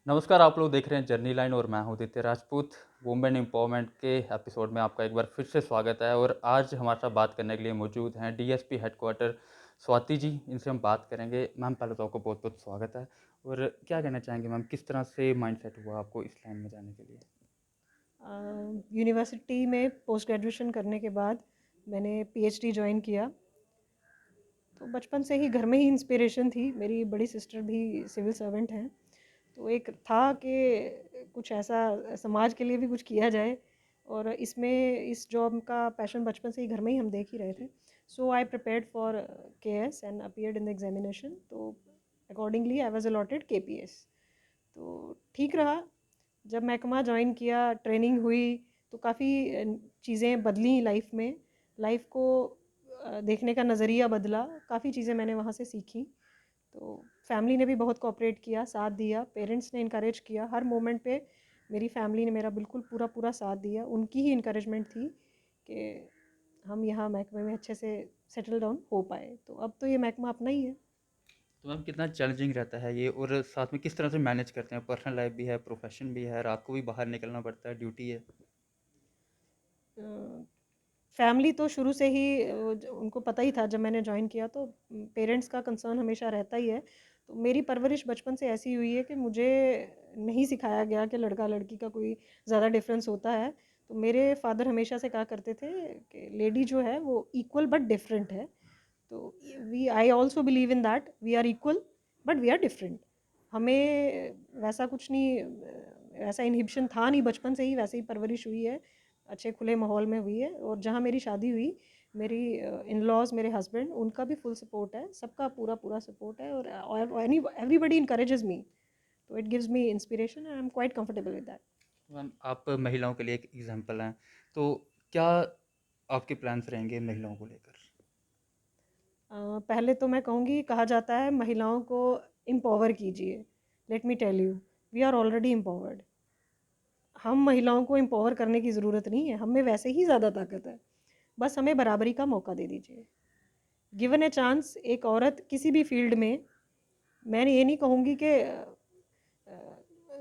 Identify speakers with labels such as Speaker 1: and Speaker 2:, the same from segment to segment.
Speaker 1: नमस्कार, आप लोग देख रहे हैं जर्नी लाइन और मैं हूं आदित्य राजपूत। वुमेन एम्पावरमेंट के एपिसोड में आपका एक बार फिर से स्वागत है और आज हमारे साथ बात करने के लिए मौजूद हैं डीएसपी हेडक्वार्टर स्वाति जी। इनसे हम बात करेंगे। मैम, पहले तो आपको बहुत बहुत स्वागत है। और क्या कहना चाहेंगे मैम, किस तरह से माइंडसेट हुआ आपको इस लाइन में जाने के लिए?
Speaker 2: यूनिवर्सिटी में पोस्ट ग्रेजुएशन करने के बाद मैंने पीएचडी ज्वाइन किया। तो बचपन से ही घर में ही इंस्पिरेशन थी। मेरी बड़ी सिस्टर भी सिविल सर्वेंट हैं, तो एक था कि कुछ ऐसा समाज के लिए भी कुछ किया जाए। और इसमें इस जॉब का पैशन बचपन से ही घर में ही हम देख ही रहे थे। So I prepared for KS and appeared in the examination. तो accordingly I was allotted KPS. तो ठीक रहा। जब महकमा ज्वाइन किया, ट्रेनिंग हुई, तो काफ़ी चीज़ें बदली लाइफ में। लाइफ को देखने का नज़रिया बदला। काफ़ी चीज़ें मैंने वहाँ से सीखी। तो फैमिली ने भी बहुत कोऑपरेट किया, साथ दिया। पेरेंट्स ने इनकरेज किया हर मोमेंट पे। मेरी फैमिली ने मेरा बिल्कुल पूरा पूरा साथ दिया। उनकी ही इनकरेजमेंट थी कि हम यहाँ महकमे में अच्छे से सेटल डाउन हो पाए। तो अब तो ये महकमा अपना ही है।
Speaker 1: तो मैम, कितना चैलेंजिंग रहता है ये, और साथ में किस तरह से मैनेज करते हैं? पर्सनल लाइफ भी है, प्रोफेशन भी है, रात को भी बाहर निकलना पड़ता है, ड्यूटी है।
Speaker 2: फैमिली तो शुरू से ही उनको पता ही था। जब मैंने ज्वाइन किया तो पेरेंट्स का कंसर्न हमेशा रहता ही है। तो मेरी परवरिश बचपन से ऐसी हुई है कि मुझे नहीं सिखाया गया कि लड़का लड़की का कोई ज़्यादा डिफरेंस होता है। तो मेरे फादर हमेशा से कहा करते थे कि लेडी जो है वो इक्वल बट डिफरेंट है। तो we I also believe in that we are equal but we are different. हमें वैसा कुछ नहीं, वैसा इनहिबिशन था नहीं। बचपन से ही वैसे ही परवरिश हुई है, अच्छे खुले माहौल में हुई है। और जहाँ मेरी शादी हुई, मेरी इन लॉज, मेरे हस्बैंड, उनका भी फुल सपोर्ट है। सबका पूरा पूरा सपोर्ट है। और एवरीबडी इनकरेजेस मी। तो it gives me inspiration and I am quite comfortable with that.
Speaker 1: Ma'am, आप महिलाओं के लिए एक एग्जाम्पल हैं, तो क्या आपके प्लान्स रहेंगे महिलाओं को लेकर?
Speaker 2: पहले तो मैं कहूँगी, कहा जाता है महिलाओं को एम्पावर कीजिए। Let me tell you, we are already empowered. हम महिलाओं को एम्पावर करने की ज़रूरत नहीं है, हम में वैसे ही ज़्यादा ताकत है। बस हमें बराबरी का मौका दे दीजिए। गिवन ए चांस, एक औरत किसी भी फील्ड में, मैं ये नहीं कहूँगी कि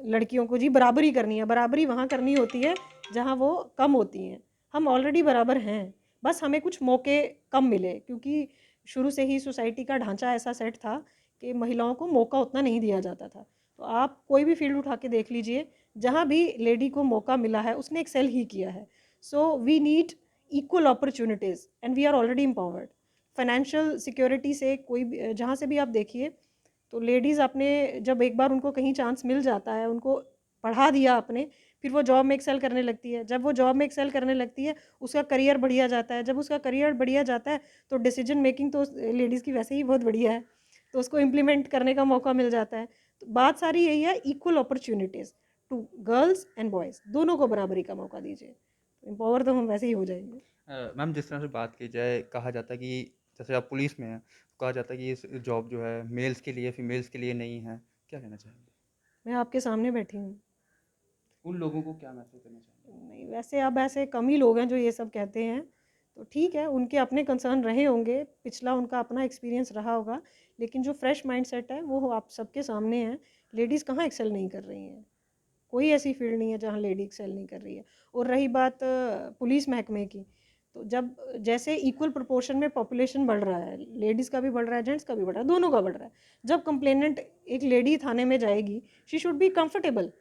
Speaker 2: लड़कियों को जी बराबरी करनी है। बराबरी वहाँ करनी होती है जहाँ वो कम होती हैं। हम ऑलरेडी बराबर हैं, बस हमें कुछ मौके कम मिले, क्योंकि शुरू से ही सोसाइटी का ढांचा ऐसा सेट था कि महिलाओं को मौका उतना नहीं दिया जाता था। तो आप कोई भी फील्ड उठा के देख लीजिए, जहाँ भी लेडी को मौका मिला है उसने एक्सेल ही किया है। So we need equal opportunities and we are already empowered. Financial security से कोई भी, जहाँ से भी आप देखिए, तो लेडीज़ अपने, जब एक बार उनको कहीं चांस मिल जाता है, उनको पढ़ा दिया आपने, फिर वो जॉब में एक्सेल करने लगती है। जब वो जॉब में एक्सेल करने लगती है, उसका करियर बढ़िया जाता है। जब उसका करियर बढ़िया जाता है, तो डिसीजन मेकिंग तो लेडीज़ की वैसे ही बहुत बढ़िया है, तो उसको इम्प्लीमेंट करने का मौका मिल जाता है। तो बात सारी यही है, equal opportunities to girls and boys, दोनों को बराबरी का मौका दीजिए। एम्पावर तो हम वैसे ही हो जाएंगे।
Speaker 1: मैम, जिस तरह से बात की जाए, कहा जाता है कि जैसे आप पुलिस में हैं, तो कहा जाता है कि ये जॉब जो है मेल्स के लिए, फीमेल्स के लिए नहीं है। क्या कहना चाहेंगे?
Speaker 2: मैं आपके सामने बैठी हूँ।
Speaker 1: उन लोगों को क्या मैसेज देना चाहेंगे?
Speaker 2: नहीं, वैसे अब ऐसे कम ही लोग हैं जो ये सब कहते हैं। तो ठीक है, उनके अपने कंसर्न रहे होंगे, पिछला उनका अपना एक्सपीरियंस रहा होगा। लेकिन जो फ्रेश माइंडसेट है वो आप सबके सामने है। लेडीज़ कहाँ एक्सेल नहीं कर रही हैं। कोई ऐसी फील्ड नहीं है जहाँ लेडी एक्सेल नहीं कर रही है। और रही बात पुलिस महकमे की, तो जब जैसे इक्वल प्रोपोर्शन में पॉपुलेशन बढ़ रहा है, लेडीज़ का भी बढ़ रहा है, जेंट्स का भी बढ़ रहा है, दोनों का बढ़ रहा है। जब कंप्लेनेंट एक लेडी थाने में जाएगी, she should be comfortable.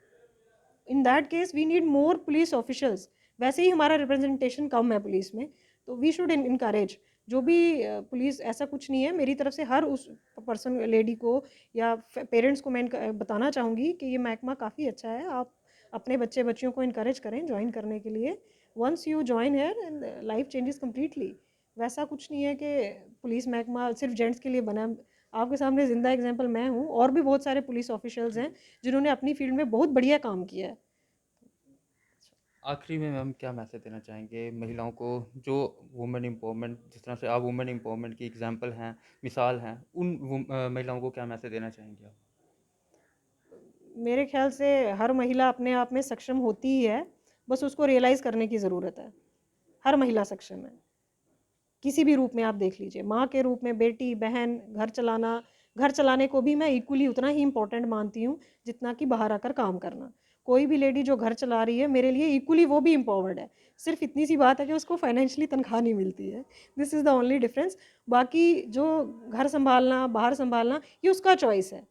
Speaker 2: In that case we need more police officials. वैसे ही हमारा रिप्रेजेंटेशन कम है पुलिस में, तो वी शुड इनकरेज जो भी पुलिस। ऐसा कुछ नहीं है, मेरी तरफ से हर उस पर्सन, लेडी को या पेरेंट्स को मैं बताना चाहूँगी कि ये महकमा काफ़ी अच्छा है। आप अपने बच्चे बच्चियों को इनकरेज करें ज्वाइन करने के लिए। Once you join here and life changes completely. वैसा कुछ नहीं है कि पुलिस महकमा सिर्फ जेंट्स के लिए बना है। आपके सामने जिंदा एग्जांपल मैं हूँ, और भी बहुत सारे पुलिस ऑफिशियल्स हैं जिन्होंने अपनी फील्ड में बहुत बढ़िया काम किया है।
Speaker 1: आखिरी में मैम, क्या मैसेज देना चाहेंगे महिलाओं को, जो वुमेन एम्पावरमेंट, जिस तरह से आप वुमेन एम्पावरमेंट की एग्जांपल हैं, मिसाल हैं, उन महिलाओं को क्या मैसेज देना चाहेंगे आप?
Speaker 2: मेरे ख्याल से हर महिला अपने आप में सक्षम होती ही है, बस उसको रियलाइज़ करने की ज़रूरत है। हर महिला सक्षम है, किसी भी रूप में आप देख लीजिए। माँ के रूप में, बेटी, बहन, घर चलाना, घर चलाने को भी मैं इक्वली उतना ही इम्पोर्टेंट मानती हूँ जितना कि बाहर आकर काम करना। कोई भी लेडी जो घर चला रही है मेरे लिए इक्वली वो भी एम्पावर्ड है। सिर्फ़ इतनी सी बात है कि उसको फाइनेंशियली तनख्वाह नहीं मिलती है। This is the only difference. बाकी जो घर सँभालना, बाहर सँभालना ये उसका चॉइस है।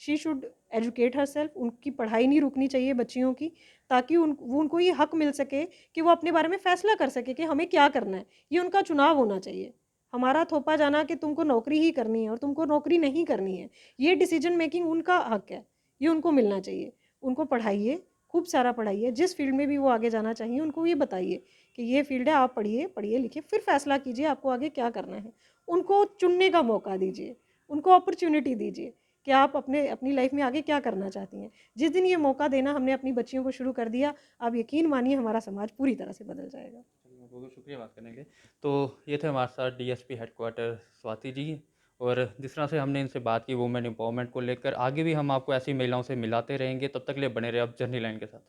Speaker 2: She should educate herself. उनकी पढ़ाई नहीं रुकनी चाहिए बच्चियों की, ताकि उनको ये हक मिल सके कि वो अपने बारे में फ़ैसला कर सके कि हमें क्या करना है। ये उनका चुनाव होना चाहिए। हमारा थोपा जाना कि तुमको नौकरी ही करनी है और तुमको नौकरी नहीं करनी है, ये डिसीजन मेकिंग उनका हक है, ये उनको मिलना चाहिए। उनको पढ़ाइए, खूब सारा पढ़ाइए, जिस फील्ड में भी वो आगे जाना चाहिए उनको ये बताइए कि ये फील्ड है, आप पढ़िए, पढ़िए लिखिए, फिर फ़ैसला कीजिए आपको आगे क्या करना है। उनको चुनने का मौका दीजिए, उनको अपॉर्च्युनिटी दीजिए कि आप अपनी लाइफ में आगे क्या करना चाहती हैं। जिस दिन ये मौका देना हमने अपनी बच्चियों को शुरू कर दिया, आप यकीन मानिए हमारा समाज पूरी तरह से बदल जाएगा।
Speaker 1: चलिए, बहुत बहुत शुक्रिया बात करने के लिए। तो ये थे हमारे साथ डीएसपी हेडक्वार्टर स्वाति जी, और जिस तरह से हमने इनसे बात की वुमेन एम्पावरमेंट को लेकर, आगे भी हम आपको ऐसी महिलाओं से मिलाते रहेंगे। तब तक के लिए बने रहे आप जर्नी लाइन के साथ।